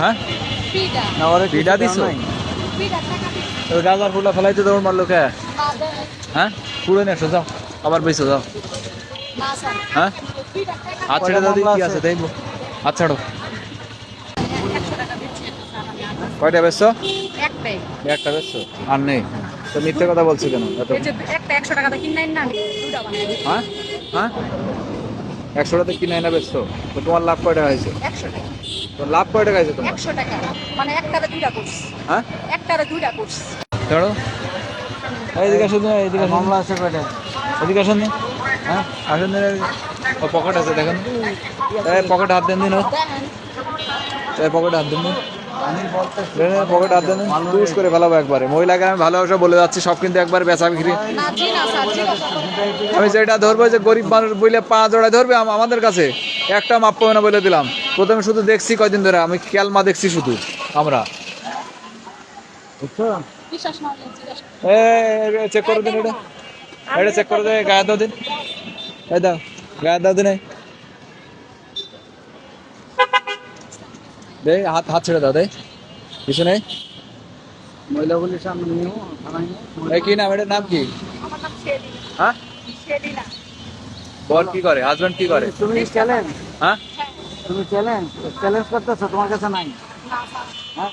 হ্যাঁ না ওরে পিঠা দিছো ওই গাজার ফুলা ফেলাইতে দৌড় মারলো কে হ্যাঁ পুরো নিয়ে আসো যাও আবার বেসো যাও হ্যাঁ হাত ছেড়ে দাও কি আছে তাই হাত ছাড়ো কয়টা বেচছো একটা বেচছো আর নেই তো মিথ্যে কথা বলছি কেন হ্যাঁ হ্যাঁ 100 টাকা কিনে না বেচছো তো তোমার লাভ কয়টা হয়েছে তোমার লাভ কয়টা হয়েছে তোমার 100 টাকা মানে একটারে দুইটা কোর্স হ্যাঁ একটারে দুইটা কোর্স ছাড়ো এইদিকে আসুন এইদিকে মামলা আছে কয়টা এদিকে আসুন হ্যাঁ আসুন ও পকেট আছে দেখেন পকেটে হাত দেন দিন পকেটে হাত দেন দিন পকেটে হাত দেন চুজ করে ফেলাবো একবারে মহিলাকে আমি ভালোবাসা বলে যাচ্ছি সব কিন্তু একবার বেচা বিক্রি আমি যেটা ধরবো যে গরিব মানুষ বলে 5 জোড়ায় ধরবে আমাদের কাছে একটা মাপ পাবে না বলে দিলাম প্রথমে শুধু দেখছি কয়দিন ধরে আমি খেয়ালমা দেখছি শুধু আমরা বুঝছো চেক করে দিন এটা চেক করে দেয় গায়ে দাও দিন এই দাও গায়ে দাও দিন দে হাত হাত ছেড়ে দাও দে কিছু নেই মহিলাগুলির সামনে নিয়ে কি নাম এটার নাম কি হ্যাঁ বল কি করে হাজবেন্ড কি করে তুমি চ্যালেঞ্জ হ্যাঁ তুমি চ্যালেঞ্জ করতেছো তোমার কাছে নাই হ্যাঁ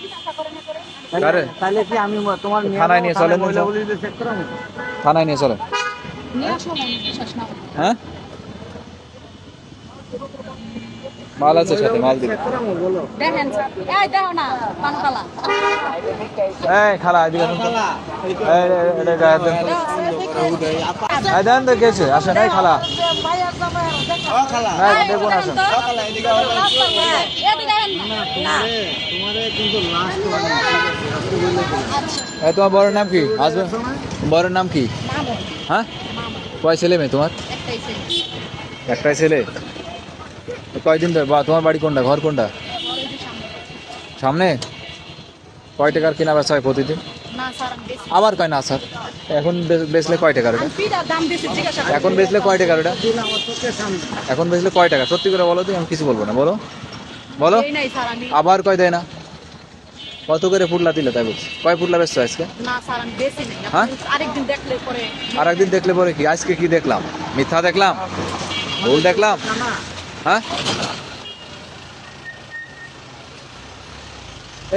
তাহলে কি আমি তোমার থানায় নিয়ে চলেন মহিলাগুলিদের চেক করা থানায় নিয়ে চলেন হ্যাঁ মাল আছে সাথে মাল দিবে দেখেন এই দেখো না পানখালা এই খালা এদিকে আসুন এই এটা গায়ে দেন এই দেন তো কেছে আসেন এই খালা হ্যাঁ দেখুন আসেন তোমারে কিন্তু লাস্ট এই তোমার বড় নাম কি আসবে বড় নাম কি হ্যাঁ কয় ছেলে মেয়ে তোমার একটাই ছেলে কয়দিন ধরে তোমার বাড়ি কোনটা ঘর কোনটা সামনে কয় টাকার কেনা বেচা হয় প্রতিদিন আবার কয় না স্যার এখন বেচলে কয় টাকার ওটা এখন বেচলে কয় টাকার ওটা এখন বেচলে কয় টাকা সত্যি করে বলো তো আমি কিছু বলবো না বলো বলো আবার কয় দেয় না কত করে পুটলা দিলে তাই বলছি কয় পুটলা বেচছো আজকে হ্যাঁ আরেকদিন দেখলে পরে কি আজকে কি দেখলাম মিথ্যা দেখলাম ভুল দেখলাম হ্যাঁ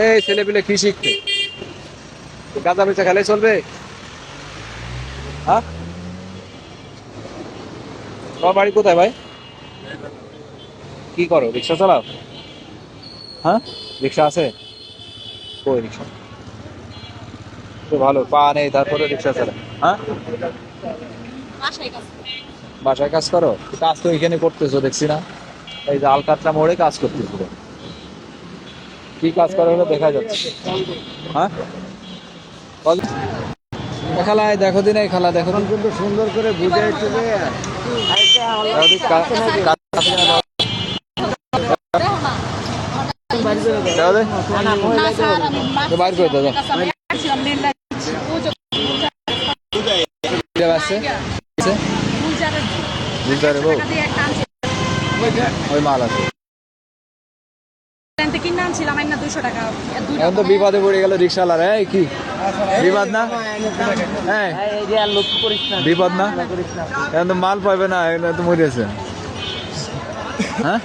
এই ছেলে পেলে কি শিখবে গাঁজা বেচা খেলে চলবে হ্যাঁ তোমার বাড়ি কোথায় ভাই কি করো রিক্সা চালাও হ্যাঁ রিক্সা আছে কই রিক্সা তো ভালো পা নেই তারপরে রিক্সা চালাও হ্যাঁ বাসায় কাজ করো কাজ তো এখানে করতেছো দেখছি না এই যে আলকাতরা মোড়ে কাজ করতেছো কি কাজ করে হলো দেখা যাচ্ছে হ্যাঁ খালায় দেখো দিন এই খালা দেখো কিন্তু সুন্দর করে বুঝাইছে যে বাইর করে দাদা ওই মাল আছে এখন তো বিপদে পড়ে গেল রিক্সাওয়ালার এই কি বিপদ না বিপদ না এখন তো মাল পাবে না এখন তো মরেছে হ্যাঁ